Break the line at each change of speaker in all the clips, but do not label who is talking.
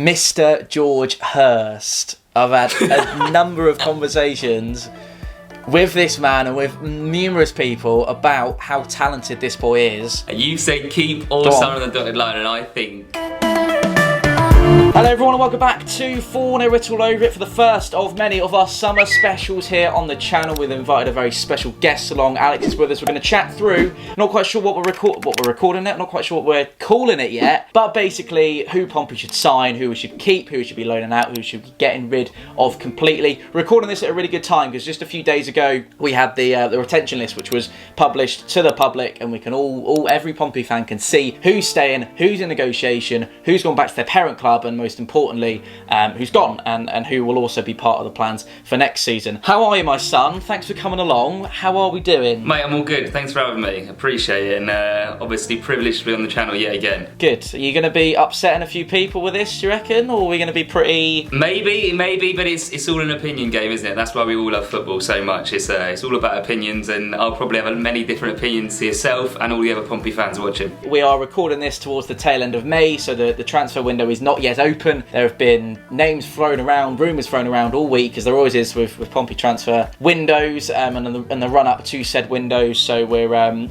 Mr. George Hirst. I've had a number of conversations with this man and with numerous people about how talented this boy is.
You say keep all Son on the dotted line, and I think...
Hello everyone and welcome back to Fournilwrittenalloverit for the first of many of our summer specials here on the channel. We've invited a very special guest along. Alex is with us. We're going to chat through, not quite sure what we're recording it, not quite sure what we're calling it yet, but basically who Pompey should sign, who we should keep, who we should be loaning out, who we should be getting rid of completely. Recording this at a really good time because just a few days ago we had the retention list, which was published to the public, and we can every Pompey fan can see who's staying, who's in negotiation, who's gone back to their parent club, and most importantly, who's gone and who will also be part of the plans for next season. How are you, my son? Thanks for coming along. How are we doing?
Mate, I'm all good. Thanks for having me. Appreciate it, and obviously privileged to be on the channel yet again. Good.
Are you going to be upsetting a few people with this, do you reckon? Or are we going to be pretty...
Maybe, but it's all an opinion game, isn't it? That's why we all love football so much. It's all about opinions, and I'll probably have many different opinions to yourself and all the other Pompey fans watching.
We are recording this towards the tail end of May, so the transfer window is not yet open. There have been names thrown around, rumours thrown around all week, as there always is with Pompey transfer windows and the run up to said windows. So we're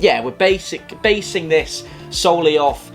basing this solely off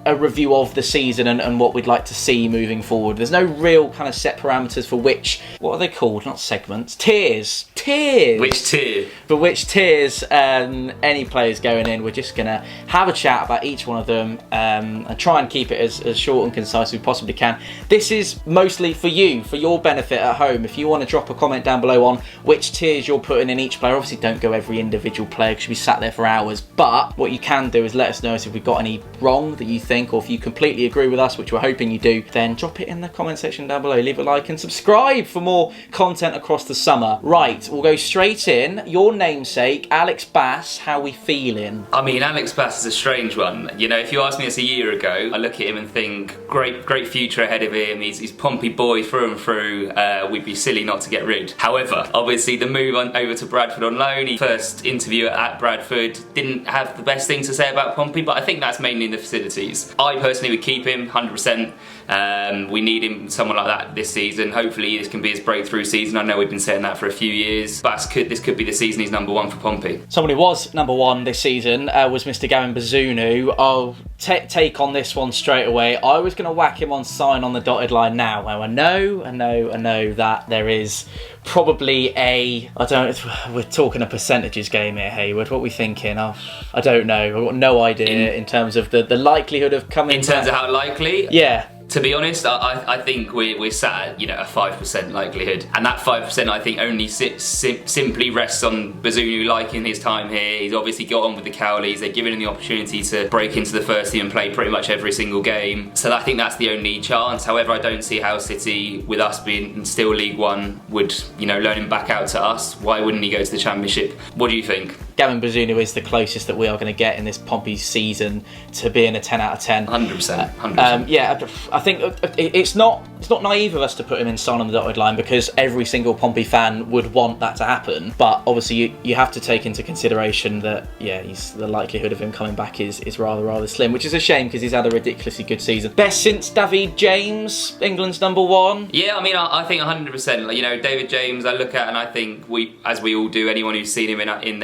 a review of the season and what we'd like to see moving forward. There's no real kind of set parameters for which, what are they called? Not segments, tiers.
Which tier?
For which tiers any players going in. We're just going to have a chat about each one of them and try and keep it as short and concise as we possibly can. This is mostly for you, for your benefit at home. If you want to drop a comment down below on which tiers you're putting in each player, obviously don't go every individual player because you'll be sat there for hours, but what you can do is let us know if we've got any wrong that you think, or if you completely agree with us, which we're hoping you do, then drop it in the comment section down below. Leave a like and subscribe for more content across the summer. Right, we'll go straight in. Your namesake, Alex Bass, how we feeling?
I mean, Alex Bass is a strange one. You know, if you asked me this a year ago, I look at him and think, great future ahead of him. He's Pompey boy through and through. We'd be silly not to get rid. However, obviously the move over to Bradford on loan, his first interview at Bradford, didn't have the best thing to say about Pompey, but I think that's mainly in the facilities. I personally would keep him 100%. We need him, someone like that this season. Hopefully this can be his breakthrough season. I know we've been saying that for a few years. This could be the season he's number one for Pompey.
Someone who was number one this season was Mr. Gavin Bazunu. I'll take on this one straight away. I was going to whack him on sign on the dotted line now. Now I know that there is probably we're talking a percentages game here, Hayward. What are we thinking? I don't know. I've got no idea in terms of the likelihood of coming.
In terms of how likely?
Yeah.
To be honest, I think we're sat at, a 5% likelihood, and that 5% I think only simply rests on Bazunu liking his time here. He's obviously got on with the Cowleys. They're giving him the opportunity to break into the first team and play pretty much every single game. So I think that's the only chance. However, I don't see how City, with us being still League One, would loan him back out to us. Why wouldn't he go to the Championship? What do you think?
Gavin Bazunu is the closest that we are going to get in this Pompey season to being a 10 out of 10.
100%.
Yeah, I think it's not naive of us to put him in sign on the dotted line, because every single Pompey fan would want that to happen. But obviously you have to take into consideration that the likelihood of him coming back is rather slim, which is a shame because he's had a ridiculously good season. Best since David James, England's number one.
Yeah, I mean I think 100%. David James, I look at and I think as we all do, anyone who's seen him in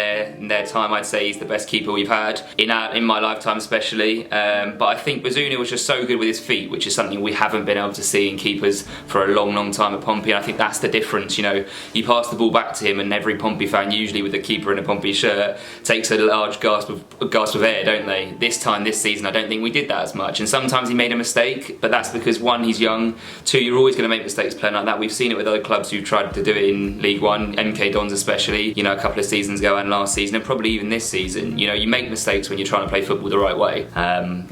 their time, I'd say he's the best keeper we've had in my lifetime especially. But I think Bazunu was just so good with his feet, which is something we haven't been able to see in keepers for a long time at Pompey, and I think that's the difference. You pass the ball back to him and every Pompey fan, usually with a keeper in a Pompey shirt, takes a large gasp of air, don't they? This season I don't think we did that as much, and sometimes he made a mistake, but that's because one, he's young, two, you're always going to make mistakes playing like that. We've seen it with other clubs who tried to do it in League One, MK Dons especially, a couple of seasons ago and last season, and probably even this season. You make mistakes when you're trying to play football the right way,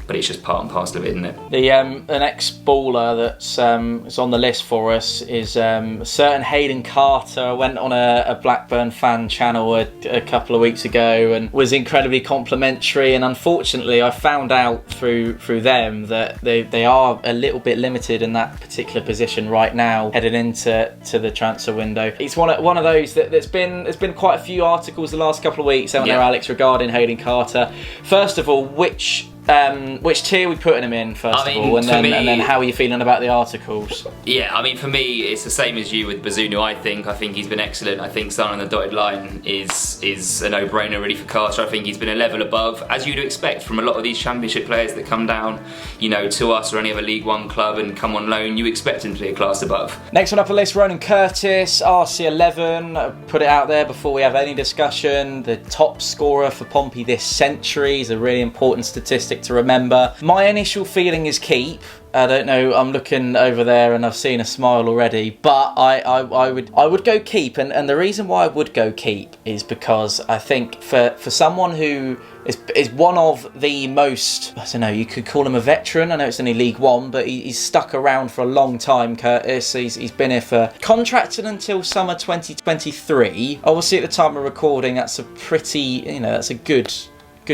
but it's just part and parcel of it, isn't it?
The next baller that's on the list for us is a certain Hayden Carter. I went on a Blackburn fan channel a couple of weeks ago and was incredibly complimentary, and unfortunately I found out through them that they are a little bit limited in that particular position right now heading into the transfer window. It's one of those there's been quite a few articles the last couple of weeks, haven't there, Alex, regarding Hayden Carter. First of all, which Which tier are we putting him in, first of all, and then how are you feeling about the articles?
Yeah, I mean, for me, it's the same as you with Bazunu, I think he's been excellent. I think signing on the dotted line is a no-brainer really for Carter. I think he's been a level above, as you'd expect from a lot of these Championship players that come down, to us or any other League One club and come on loan. You expect him to be a class above.
Next one up the list, Ronan Curtis, RC11. Put it out there before we have any discussion. The top scorer for Pompey this century is a really important statistic to remember. My initial feeling is keep. I don't know, I'm looking over there and I've seen a smile already, but I would go keep, and the reason why I would go keep is because I think for someone who is one of the most, I don't know, you could call him a veteran. I know it's only League One, but he's stuck around for a long time, Curtis. He's been here for contracted until summer 2023. Obviously at the time of recording, that's a pretty, that's a good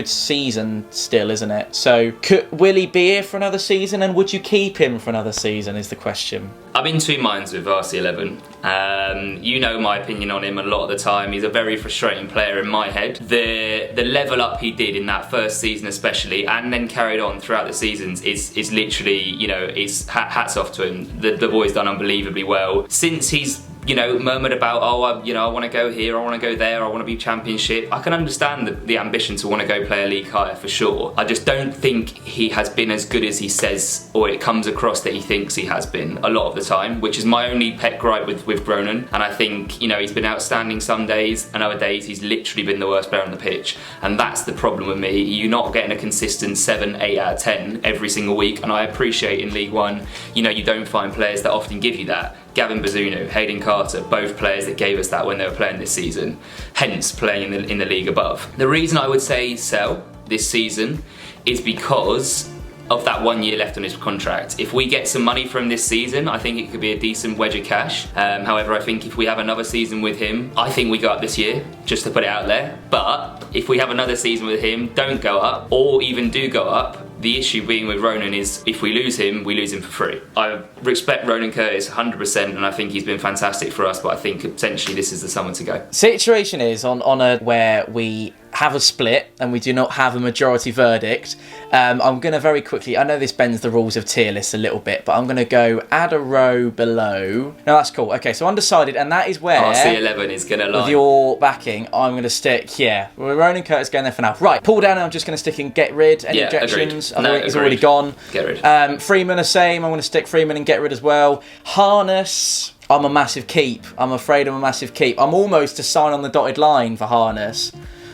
season still, isn't it? So will he be here for another season, and would you keep him for another season is the question.
I'm in two minds with RC11. You know my opinion on him a lot of the time. He's a very frustrating player in my head. The level up he did in that first season especially, and then carried on throughout the seasons is literally, it's hats off to him. The boy's done unbelievably well. Since he's murmured about, I want to go here, I want to go there, I want to be Championship. I can understand the ambition to want to go play a league higher for sure. I just don't think he has been as good as he says, or it comes across that he thinks he has been a lot of the time, which is my only pet gripe with Ronan. And I think, he's been outstanding some days, and other days he's literally been the worst player on the pitch. And that's the problem with me. You're not getting a consistent 7, 8 out of 10 every single week, and I appreciate in League One, you don't find players that often give you that. Gavin Bazunu, Hayden Carter, both players that gave us that when they were playing this season, hence playing in the league above. The reason I would say sell this season is because of that 1 year left on his contract. If we get some money from this season, I think it could be a decent wedge of cash. However, I think if we have another season with him, I think we go up this year, just to put it out there. But if we have another season with him, don't go up, or even do go up, the issue being with Ronan is if we lose him for free. I respect Ronan Curtis 100%, and I think he's been fantastic for us, but I think potentially this is the summer to go.
Situation is on a where we have a split and we do not have a majority verdict. I'm going to very quickly, I know this bends the rules of tier lists a little bit, but I'm going to go add a row below. No, that's cool. Okay, so undecided, and that is where
RC11 is going to lie.
With your backing, I'm going to stick, with Ronan Curtis going there for now. Right, pull down, and I'm just going to stick in get rid. Any objections?
Agreed. No,
he's already gone.
Get rid.
Freeman the same. I'm going to stick Freeman and get rid as well. Harness, I'm a massive keep. I'm afraid I'm a massive keep. I'm almost to sign on the dotted line for Harness.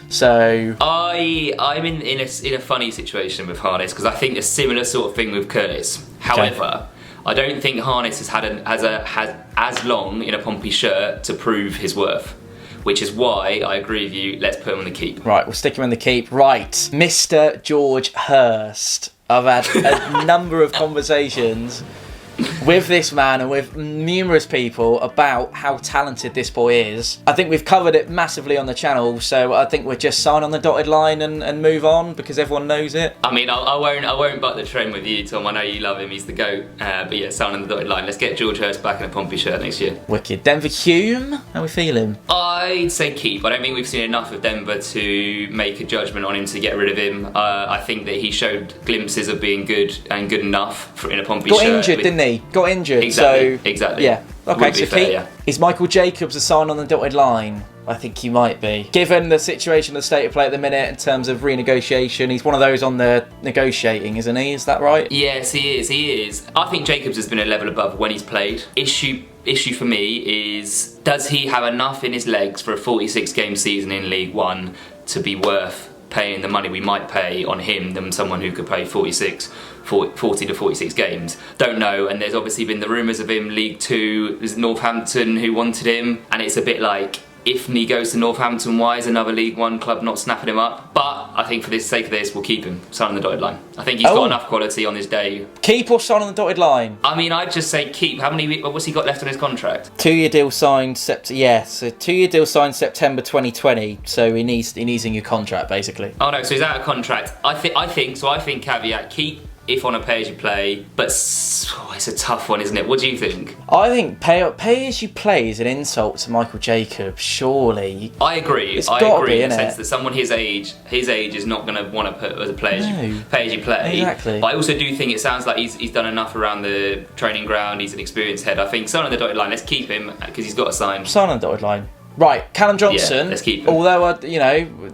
So
I'm in a funny situation with Harness, because I think a similar sort of thing with Curtis. However, I don't think Harness has had as long in a Pompey shirt to prove his worth, which is why I agree with you. Let's put him on the keep.
Right, we'll stick him on the keep. Right, Mr. George Hirst. I've had a number of conversations with this man and with numerous people about how talented this boy is. I think we've covered it massively on the channel, so I think we'll just sign on the dotted line and move on because everyone knows it.
I mean, I won't butt the trend with you, Tom. I know you love him, he's the GOAT. But yeah, sign on the dotted line. Let's get George Hirst back in a Pompey shirt next year.
Wicked. Denver Hume, how we feeling?
I'd say keep. I don't think we've seen enough of Denver to make a judgment on him to get rid of him. I think that he showed glimpses of being good and good enough in a Pompey shirt.
Got injured, didn't he? Got injured.
Exactly.
Yeah. Okay, so
fair,
keep.
yeah.
Is Michael Jacobs a sign on the dotted line? I think he might be. Given the situation, the state of play at the minute in terms of renegotiation, he's one of those on the negotiating, isn't he? Is that right?
Yes, he is. I think Jacobs has been a level above when he's played. Issue for me is, does he have enough in his legs for a 46-game season in League One to be worth paying the money we might pay on him than someone who could play 40 to 46 games? Don't know. And there's obviously been the rumours of him League Two. There's Northampton who wanted him, and it's a bit like, if he goes to Northampton, why is another League One club not snapping him up? But I think for the sake of this, we'll keep him. Sign on the dotted line. I think he's got enough quality on his day.
Keep or sign on the dotted line?
I mean, I'd just say keep. What's he got left on his contract?
2-year deal signed so 2-year deal signed September 2020. So he needs a new contract, basically.
Oh no, so he's out of contract. I think caveat, keep if on a pay-as-you-play, but it's a tough one, isn't it? What do you think?
I think pay as you play is an insult to Michael Jacobs, surely.
I agree.
It's
I
gotta
agree
be,
in the
innit?
sense that someone his age is not going to want to put as a pay as you play.
Exactly.
But I also do think it sounds like he's done enough around the training ground. He's an experienced head. I think sign on the dotted line. Let's keep him because he's got a sign.
Sign on the dotted line. Right, Callum Johnson.
Yeah, let's keep him.
Although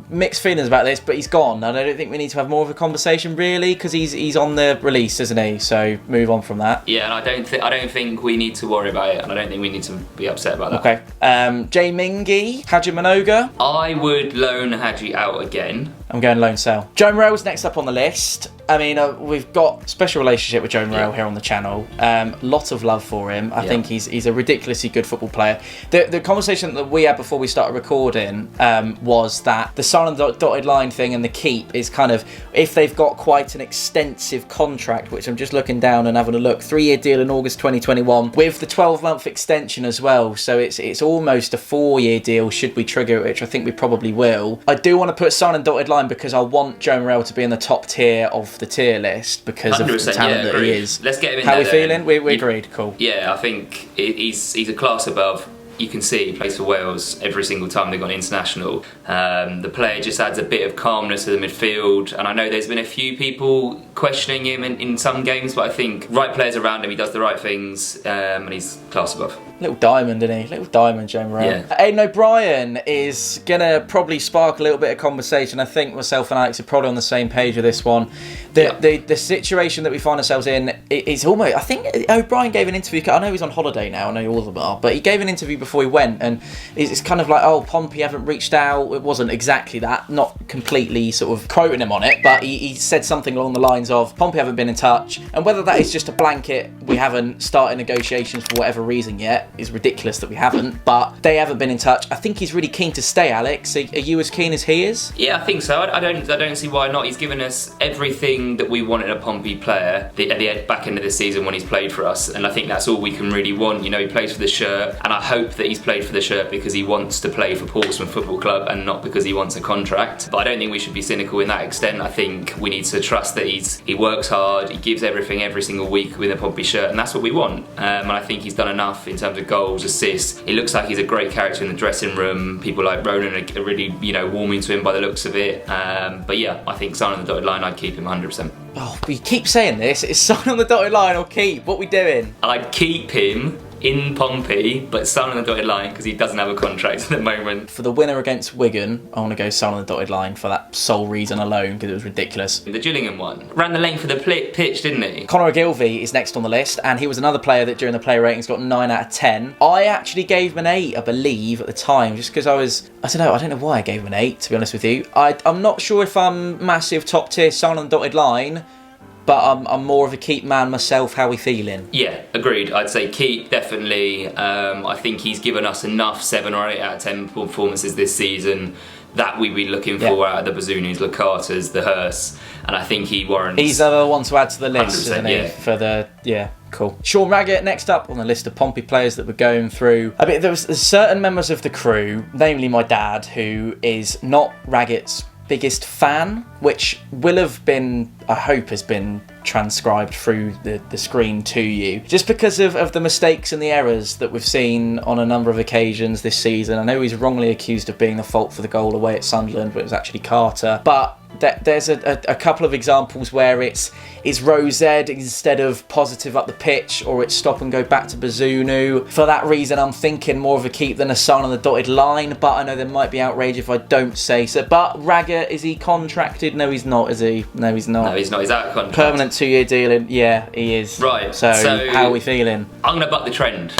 mixed feelings about this, but he's gone. And I don't think we need to have more of a conversation really, because he's on the release, isn't he? So move on from that.
Yeah, and I don't think we need to worry about it, and I don't think we need to be upset about that.
Okay. Mingi, Haji Mnoga.
I would loan Haji out again.
I'm going loan sell. Joe Morrell's next up on the list. I mean, we've got a special relationship with Joe Morrell here on the channel. Lot of love for him. I think he's a ridiculously good football player. The conversation that we had before we started recording was that the silent dotted line thing and the keep is kind of, if they've got quite an extensive contract, which I'm just looking down and having a look, 3-year deal in August 2021 with the 12-month extension as well. So it's almost a 4-year deal should we trigger it, which I think we probably will. I do want to put silent dotted line because I want Joe Morrell to be in the top tier of the tier list because of the talent that he is.
Let's get him in
How
there.
How are we feeling? We agreed. Cool.
Yeah, I think he's a class above. You can see he plays for Wales every single time they've gone international. The player just adds a bit of calmness to the midfield, and I know there's been a few people questioning him in some games, but I think right players around him, he does the right things, and he's class above.
Little diamond, isn't he? Little diamond, Joe Morrell.
Yeah.
Aiden O'Brien is going to probably spark a little bit of conversation. I think myself and Alex are probably on the same page with this one. The situation that we find ourselves in is almost... I think O'Brien gave an interview... I know he's on holiday now, I know all of them are, but he gave an interview before he went, and it's kind of like, oh, Pompey haven't reached out. It wasn't exactly that, not completely sort of quoting him on it, but he said something along the lines of, Pompey haven't been in touch, and whether that is just a blanket, we haven't started negotiations for whatever reason yet, is ridiculous that we haven't, but they haven't been in touch. I think he's really keen to stay, Alex. Are you as keen as he is?
Yeah, I think so. I don't see why not. He's given us everything that we want in a Pompey player at the back end of the season when he's played for us, and I think that's all we can really want. You know, he plays for the shirt, and I hope that he's played for the shirt because he wants to play for Portsmouth Football Club and not because he wants a contract. But I don't think we should be cynical in that extent. I think we need to trust that he works hard, he gives everything every single week with a Pompey shirt, and that's what we want. And I think he's done enough in terms of goals, assists. He looks like he's a great character in the dressing room. People like Ronan are really, warming to him by the looks of it. But yeah, I think sign on the dotted line, I'd keep him 100%.
Oh, we keep saying this. It's sign on the dotted line or keep. What we doing?
I'd keep him in Pompey, but sign on the dotted line because he doesn't have a contract at the moment.
For the winner against Wigan, I want to go sign on the dotted line for that sole reason alone, because it was ridiculous.
The Gillingham one ran the length of the pitch, didn't he?
Conor Ogilvie is next on the list, and he was another player that during the player ratings got 9 out of 10. I actually gave him an 8, I believe, at the time, just because I don't know why I gave him an 8, to be honest with you. I'm not sure if I'm massive top tier sign on the dotted line, but I'm more of a keep man myself. How are we feeling? Yeah,
agreed. I'd say keep, definitely. I think he's given us enough 7 or 8 out of 10 performances this season that we'd be looking for out of the Bazunus, the Carters, the Hirsts, and I think he warrants...
He's the one to add to the list, isn't he?
Yeah.
Cool. Shaun Raggett next up on the list of Pompey players that we're going through. I mean, there's certain members of the crew, namely my dad, who is not Raggett's biggest fan, which will have been, I hope, has been transcribed through the screen to you, just because of the mistakes and the errors that we've seen on a number of occasions this season. I know he's wrongly accused of being the fault for the goal away at Sunderland, but it was actually Carter. But there's a couple of examples where it's Rose Ed instead of positive up the pitch, or it's stop and go back to Bazunu. For that reason, I'm thinking more of a keep than a sign on the dotted line, but I know there might be outrage if I don't say so. But Raggett, is he contracted? No, he's not, is he? No, he's not.
No, he's not. He's out of contract.
Permanent 2-year deal. Yeah, he is.
Right.
So how are we feeling?
I'm going to buck the trend.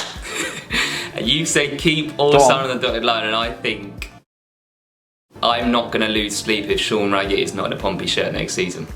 You say keep or sign on the dotted line, and I think I'm not going to lose sleep if Shaun Raggett is not in a Pompey shirt next season,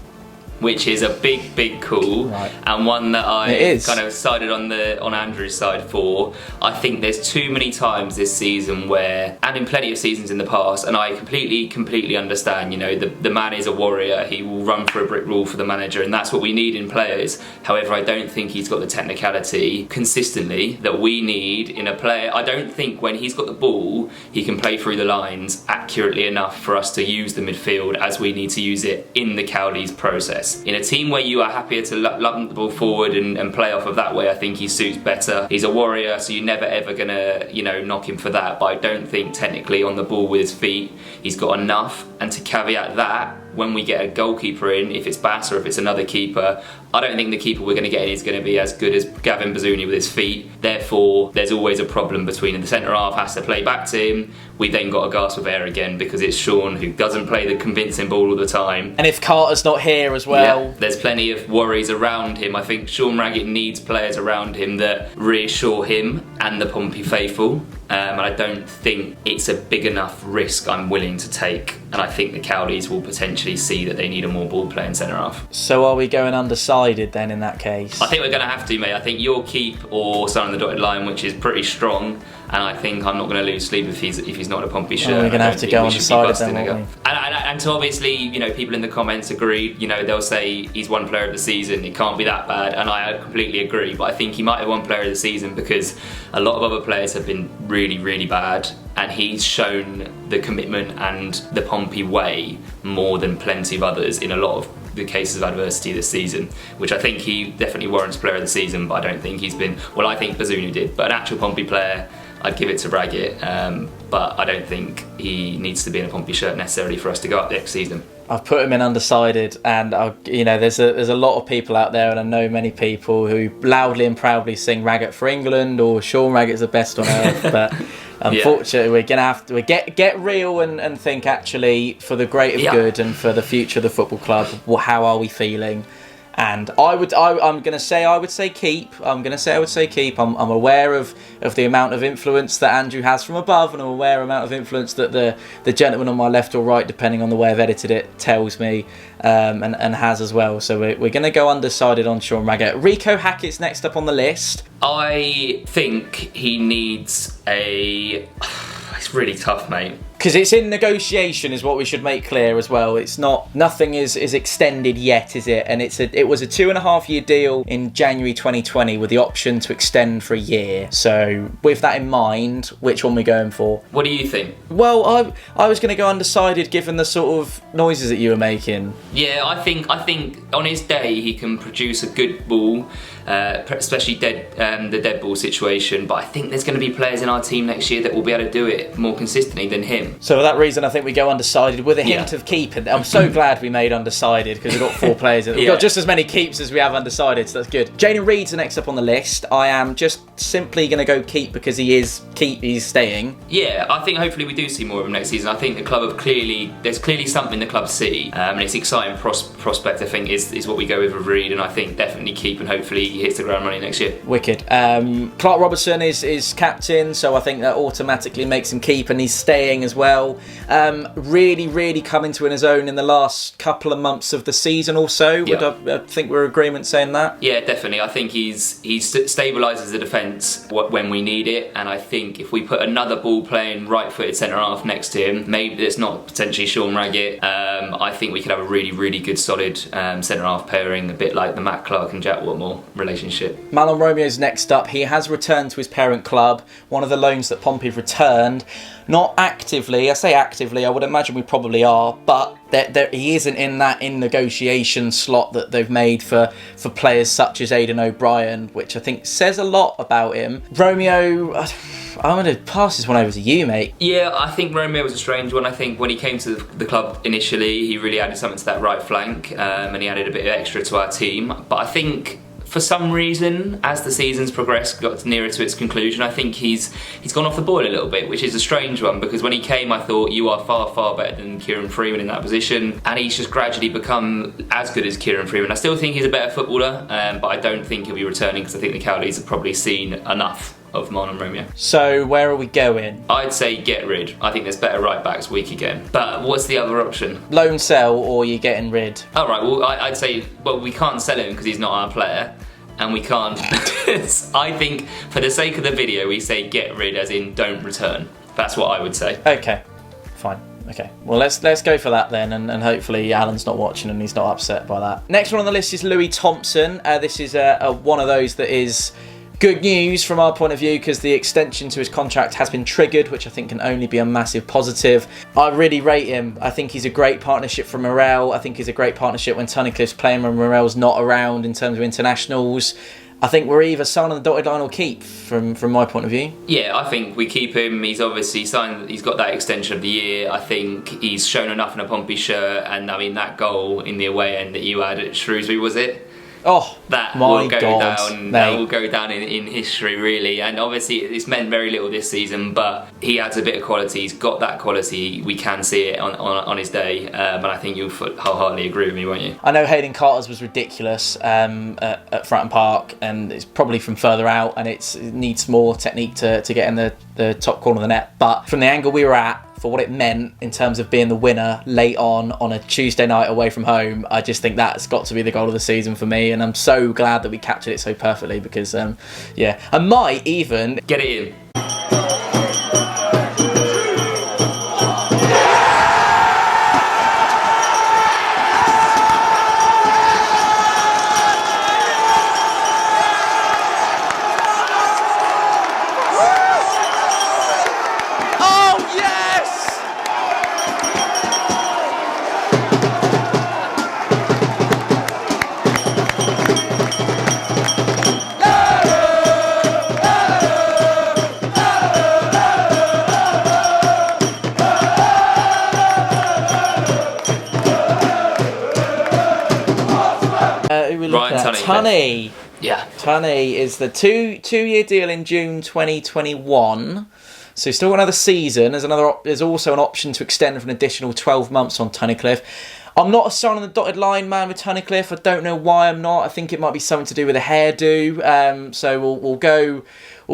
which is a big call, right, and one that I kind of sided on Andrew's side for. I think there's too many times this season where, and in plenty of seasons in the past, and I completely understand, the man is a warrior, he will run for a brick wall for the manager, and that's what we need in players. However, I don't think he's got the technicality consistently that we need in a player. I don't think when he's got the ball, he can play through the lines accurately enough for us to use the midfield as we need to use it in the Cowley's process. whereas in a team where you are happier to lump the ball forward and play off of that way, I think he suits better. He's a warrior, so you're never ever gonna, knock him for that, but I don't think technically on the ball with his feet he's got enough. And to caveat that, when we get a goalkeeper in, if it's Bass or if it's another keeper, I don't think the keeper we're going to get in is going to be as good as Gavin Bazunu with his feet. Therefore, there's always a problem between the centre half has to play back to him. We've then got a gasp of air again because it's Shaun who doesn't play the convincing ball all the time.
And if Carter's not here as well...
Yeah, there's plenty of worries around him. I think Shaun Raggett needs players around him that reassure him and the Pompey faithful. And I don't think it's a big enough risk I'm willing to take. And I think the Cowleys will potentially see that they need a more ball-playing centre-half.
So are we going undecided then in that case?
I think we're going to have to, mate. I think you'll keep or sign on the dotted line, which is pretty strong. And I think I'm not going to lose sleep if he's not a Pompey shirt.
We're going to have to go undecided then, won't we?
And to obviously, people in the comments agree. They'll say he's won player of the season. It can't be that bad, and I completely agree. But I think he might have won player of the season because a lot of other players have been really, really bad, and he's shown the commitment and the Pompey way more than plenty of others in a lot of the cases of adversity this season, which I think he definitely warrants player of the season. But I don't think he's been. Well, I think Bazunu did, but an actual Pompey player, I'd give it to Raggett, but I don't think he needs to be in a Pompey shirt necessarily for us to go up next season.
I've put him in undecided, and there's a lot of people out there, and I know many people who loudly and proudly sing Raggett for England or Shaun Raggett's the best on earth, but unfortunately we're gonna have to get real and think actually for the greater good and for the future of the football club. How are we feeling? And I would say keep. I'm aware of the amount of influence that Andrew has from above, and I'm aware of the amount of influence that the gentleman on my left or right, depending on the way I've edited it, tells me, and has as well. So we're going to go undecided on Shaun Raggett. Reeco Hackett's next up on the list.
I think he needs a... It's really tough, mate.
Because it's in negotiation, is what we should make clear as well. It's nothing is extended yet, is it? And it was a 2.5-year deal in January 2020 with the option to extend for a year. So with that in mind, which one are we going for?
What do you think?
Well, I was going to go undecided given the sort of noises that you were making.
Yeah, I think on his day he can produce a good ball, especially the dead ball situation. But I think there's going to be players in our team next year that will be able to do it more consistently than him.
So for that reason, I think we go undecided with a hint of keep. And I'm so glad we made undecided because we've got 4 players. We've got just as many keeps as we have undecided, so that's good. Jayden Reid's the next up on the list. I am just simply going to go keep because he's staying. Yeah,
I think hopefully we do see more of him next season. I think the club there's clearly something the club see, and it's exciting prospect. I think is what we go with Reid, and I think definitely keep, and hopefully he hits the ground running next year.
Wicked. Clark Robertson is captain, so I think that automatically makes him keep, and he's staying as well. Really, really come into his own in the last couple of months of the season also. I think we're in agreement saying that?
Yeah, definitely. I think he stabilises the defence when we need it, and I think if we put another ball-playing right-footed centre-half next to him, maybe it's not potentially Shaun Raggett, I think we could have a really, really good solid centre-half pairing, a bit like the Matt Clark and Jack Watmore relationship.
Mahlon Romeo's next up. He has returned to his parent club, one of the loans that Pompey have returned. Not actively, I say actively, I would imagine we probably are, but he isn't in that negotiation slot that they've made for players such as Aiden O'Brien, which I think says a lot about him. Romeo, I'm going to pass this one over to you, mate.
Yeah, I think Romeo was a strange one. I think when he came to the club initially, he really added something to that right flank, and he added a bit of extra to our team, but I think for some reason, as the season's progressed, got nearer to its conclusion, I think he's gone off the boil a little bit, which is a strange one, because when he came I thought you are far, far better than Kieron Freeman in that position, and he's just gradually become as good as Kieron Freeman. I still think he's a better footballer, but I don't think he'll be returning because I think the Cowleys have probably seen enough of Mahlon Romeo.
So where are we going?
I'd say get rid. I think there's better right backs week again. But what's the other option?
Loan sell, or you're getting rid?
All right, well I'd say, well, we can't sell him because he's not our player, and we can't. I think for the sake of the video we say get rid as in don't return. That's what I would say.
Okay, fine. Okay, well let's go for that then, and hopefully Alan's not watching and he's not upset by that. Next one on the list is Louis Thompson. This is one of those that is Good news from our point of view, because the extension to his contract has been triggered, which I think can only be a massive positive. I really rate him. I think he's a great partnership for Morrell. I think he's a great partnership when Tunnicliffe's playing, when Morrell's not around in terms of internationals. I think we're either sign on the dotted line or keep, from my point of view.
Yeah, I think we keep him. He's obviously signed. He's got that extension of the year. I think he's shown enough in a Pompey shirt, and I mean that goal in the away end that you had at Shrewsbury, was it?
Oh,
that
my
will go
God,
down.
mate.
That will go down in history, really. And obviously, it's meant very little this season, but he adds a bit of quality. He's got that quality. We can see it on his day, and I think you'll wholeheartedly agree with me, won't you?
I know Hayden Carter's was ridiculous at Fratton Park, and it's probably from further out, and it needs more technique to get in the top corner of the net. But from the angle we were at, for what it meant in terms of being the winner late on a Tuesday night away from home, I just think that's got to be the goal of the season for me, and I'm so glad that we captured it so perfectly, because yeah, I might even
get it in.
Tunny.
Yeah.
Tunny is the two-year deal in June 2021. So still got another season. There's also an option to extend for an additional 12 months on Tunnicliffe. I'm not a sign on the dotted line man with Tunnicliffe. I don't know why I'm not. I think it might be something to do with a hairdo. So we'll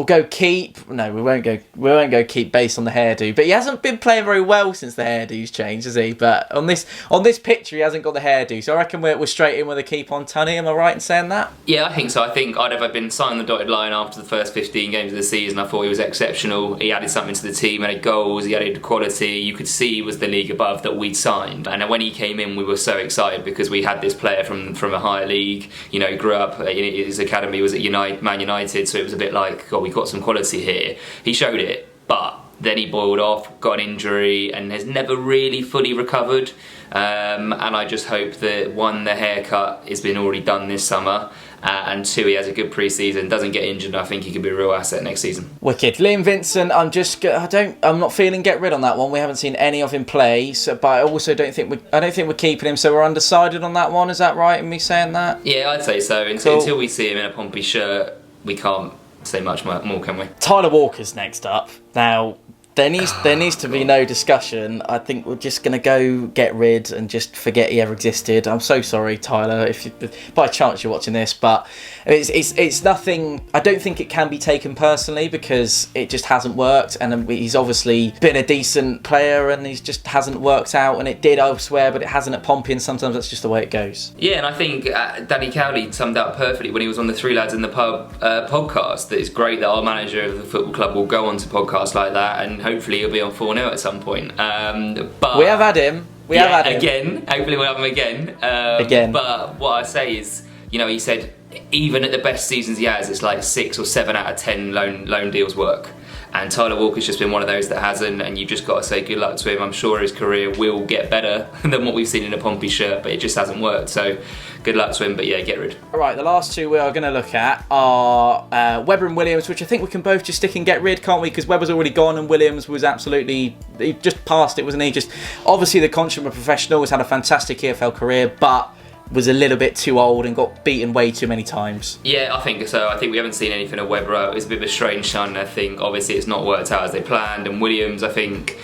go keep. No, we won't go keep based on the hairdo. But he hasn't been playing very well since the hairdo's changed, has he? But on this picture, he hasn't got the hairdo. So I reckon we're straight in with a keep on Tunny. Am I right in saying that?
Yeah, I think so. I think I'd have been signed on the dotted line after the first 15 games of the season. I thought he was exceptional. He added something to the team, added goals, he added quality. You could see he was the league above that we'd signed. And when he came in, we were so excited because we had this player from a higher league. You know, grew up. His academy was at Man United, so it was a bit like, God, we got some quality here. He showed it, but then he boiled off, got an injury, and has never really fully recovered. And I just hope that one, the haircut has been already done this summer, and two, he has a good pre-season, doesn't get injured. I think he could be a real asset next season.
Wicked. Liam Vincent, I'm not feeling get rid on that one. We haven't seen any of him play, but I also don't think we're keeping him. So we're undecided on that one. Is that right in me saying that?
Yeah, I'd say so. Until we see him in a Pompey shirt, we can't say much more, can we?
Tyler Walker's next up. Now, there needs to be no discussion. I think we're just going to go get rid and just forget he ever existed. I'm so sorry, Tyler, if by chance you're watching this, but it's nothing. I don't think it can be taken personally because it just hasn't worked, and he's obviously been a decent player and he just hasn't worked out, and it did elsewhere, but it hasn't at Pompey, and sometimes that's just the way it goes.
Yeah, and I think Danny Cowley summed up perfectly when he was on the Three Lads in the Pub podcast, that it's great that our manager of the football club will go on to podcasts like that, and hopefully he'll be on 4-0 at some point. But
we have had him. We have had him
again. Hopefully we'll have him again. But what I say is, he said even at the best seasons he has, it's like 6 or 7 out of 10 loan deals work. And Tyler Walker's just been one of those that hasn't, and you've just got to say good luck to him. I'm sure his career will get better than what we've seen in a Pompey shirt, but it just hasn't worked. So good luck to him, but yeah, get rid.
All right, the last two we are going to look at are Webber and Williams, which I think we can both just stick and get rid, can't we? Because Webber's already gone and Williams was absolutely, he just passed it, wasn't he? Just obviously the consummate professional, has had a fantastic EFL career, but was a little bit too old and got beaten way too many times. Yeah,
I think so. I think we haven't seen anything of Webber. It's a bit of a strange sign. I think obviously it's not worked out as they planned, and Williams, I think,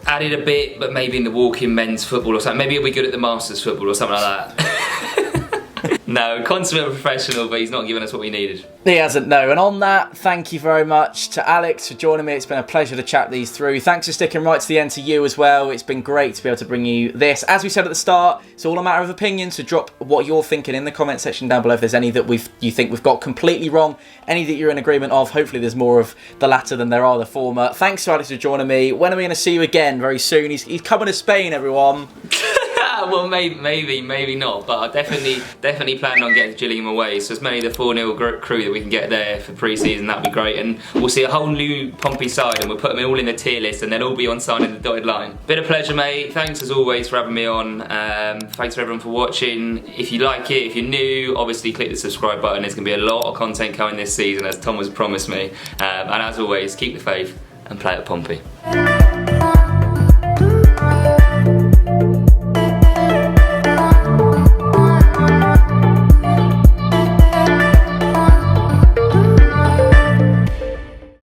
added a bit, but maybe in the walk-in men's football or something. Maybe he'll be good at the Masters football or something like that. No, consummate professional, but he's not giving us what we needed.
He hasn't, no. And on that, thank you very much to Alex for joining me. It's been a pleasure to chat these through. Thanks for sticking right to the end to you as well. It's been great to be able to bring you this. As we said at the start, it's all a matter of opinion, so drop what you're thinking in the comment section down below if there's any that you think we've got completely wrong, any that you're in agreement of. Hopefully there's more of the latter than there are the former. Thanks to Alex for joining me. When are we going to see you again? Very soon. He's coming to Spain, everyone.
Well, maybe not, but I definitely plan on getting Gillingham away. So as many of the 4-0 crew that we can get there for pre-season, that'd be great. And we'll see a whole new Pompey side, and we'll put them all in the tier list, and they'll all be on signing the dotted line. Been a pleasure, mate. Thanks as always for having me on. Thanks for everyone for watching. If you like it, if you're new, obviously click the subscribe button. There's going to be a lot of content coming this season, as Tom has promised me. And as always, keep the faith and play at Pompey.